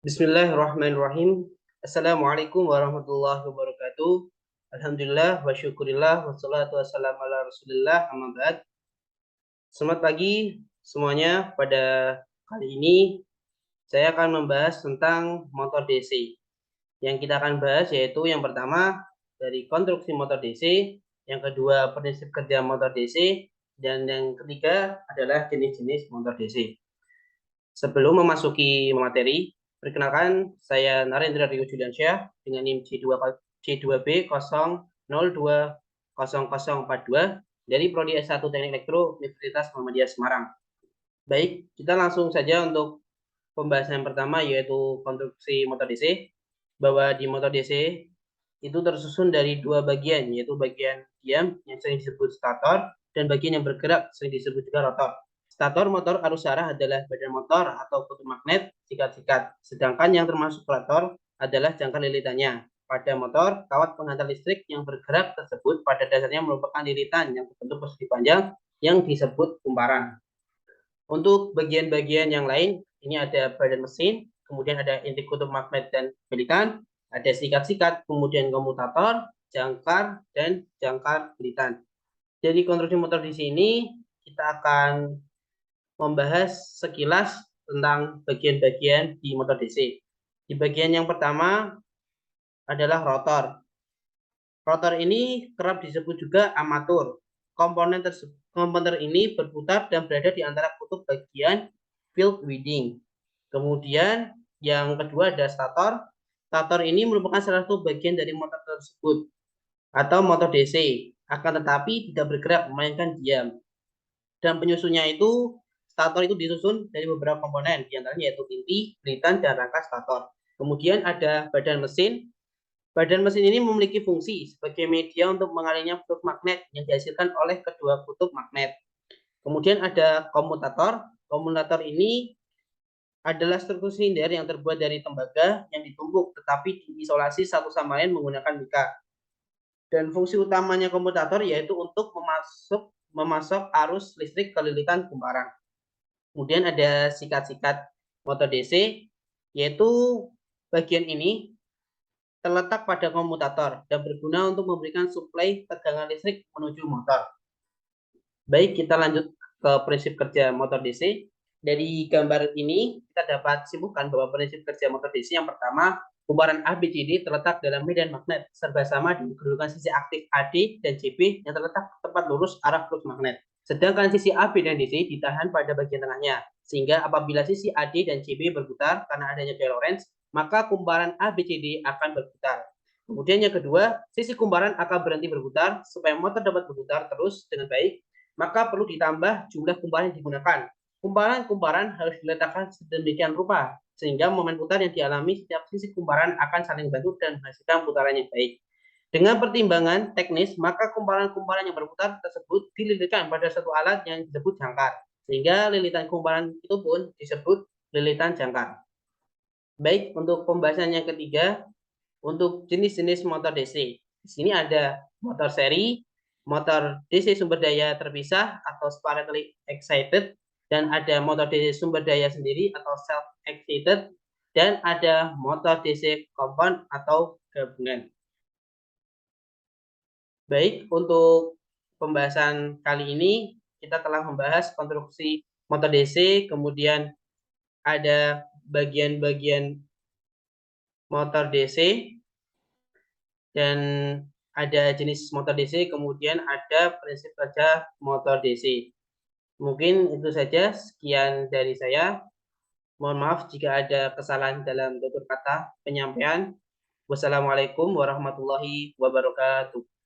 Bismillahirrahmanirrahim. Assalamualaikum warahmatullahi wabarakatuh. Alhamdulillah wa syukurillah wassalatu wassalamu ala Rasulillah amma ba'd. Selamat pagi semuanya. Pada kali ini saya akan membahas tentang motor DC. Yang kita akan bahas yaitu yang pertama dari konstruksi motor DC, yang kedua prinsip kerja motor DC, dan yang ketiga adalah jenis-jenis motor DC. Sebelum memasuki materi, perkenalkan saya Narendra Rio Juliansyah dengan NIM C2B 0202042 dari Prodi S1 Teknik Elektro Universitas Muhammadiyah Semarang. Baik, kita langsung saja untuk pembahasan yang pertama yaitu konstruksi motor DC. Bahwa di motor DC itu tersusun dari dua bagian, yaitu bagian diam yang sering disebut stator dan bagian yang bergerak sering disebut juga rotor. Stator motor arus arah adalah badan motor atau kutub magnet sikat-sikat, sedangkan yang termasuk rotor adalah jangkar lilitannya. Pada motor, kawat penghantar listrik yang bergerak tersebut pada dasarnya merupakan lilitan yang berbentuk persegi panjang yang disebut kumparan. Untuk bagian-bagian yang lain, ini ada badan mesin, kemudian ada inti kutub magnet dan lilitan, ada sikat-sikat, kemudian komutator, jangkar, dan jangkar lilitan. Jadi konstruksi motor di sini kita akan membahas sekilas tentang bagian-bagian di motor DC. Di bagian yang pertama adalah rotor. Rotor ini kerap disebut juga armatur. Komponen ini berputar dan berada di antara kutub bagian field winding. Kemudian yang kedua ada stator. Stator ini merupakan salah satu bagian dari motor tersebut atau motor DC. Akan tetapi tidak bergerak melainkan diam. Dan penyusunnya itu stator itu disusun dari beberapa komponen, diantaranya yaitu inti, lilitan, dan rangka stator. Kemudian ada badan mesin. Badan mesin ini memiliki fungsi sebagai media untuk mengalirnya flux magnet yang dihasilkan oleh kedua kutub magnet. Kemudian ada komutator. Komutator ini adalah struktur silinder yang terbuat dari tembaga yang ditumpuk tetapi diisolasi satu sama lain menggunakan mika. Dan fungsi utamanya komutator yaitu untuk memasok arus listrik ke lilitan kumparan. Kemudian ada sikat-sikat motor DC, yaitu bagian ini terletak pada komutator dan berguna untuk memberikan suplai tegangan listrik menuju motor. Baik, kita lanjut ke prinsip kerja motor DC. Dari gambar ini kita dapat simpulkan bahwa prinsip kerja motor DC yang pertama, kumparan ABCD terletak dalam medan magnet serba sama di kedudukan sisi aktif AD dan CB yang terletak tepat lurus arah flux magnet. Sedangkan sisi AB dan DC ditahan pada bagian tengahnya, sehingga apabila sisi AD dan CB berputar karena adanya gaya Lorentz, maka kumparan ABCD akan berputar. Kemudian yang kedua, sisi kumparan akan berhenti berputar supaya motor dapat berputar terus dengan baik, maka perlu ditambah jumlah kumparan yang digunakan. Kumparan-kumparan harus diletakkan sedemikian rupa sehingga momen putar yang dialami setiap sisi kumparan akan saling bantu dan menghasilkan putaran yang baik. Dengan pertimbangan teknis, maka kumparan-kumparan yang berputar tersebut dililitkan pada satu alat yang disebut jangkar, sehingga lilitan kumparan itu pun disebut lilitan jangkar. Baik, untuk pembahasan yang ketiga, untuk jenis-jenis motor DC. Di sini ada motor seri, motor DC sumber daya terpisah atau separately excited, dan ada motor DC sumber daya sendiri atau self-excited, dan ada motor DC compound atau gabungan. Baik, untuk pembahasan kali ini kita telah membahas konstruksi motor DC, kemudian ada bagian-bagian motor DC, dan ada jenis motor DC, kemudian ada prinsip kerja motor DC. Mungkin itu saja, sekian dari saya. Mohon maaf jika ada kesalahan dalam tutur kata penyampaian. Wassalamualaikum warahmatullahi wabarakatuh.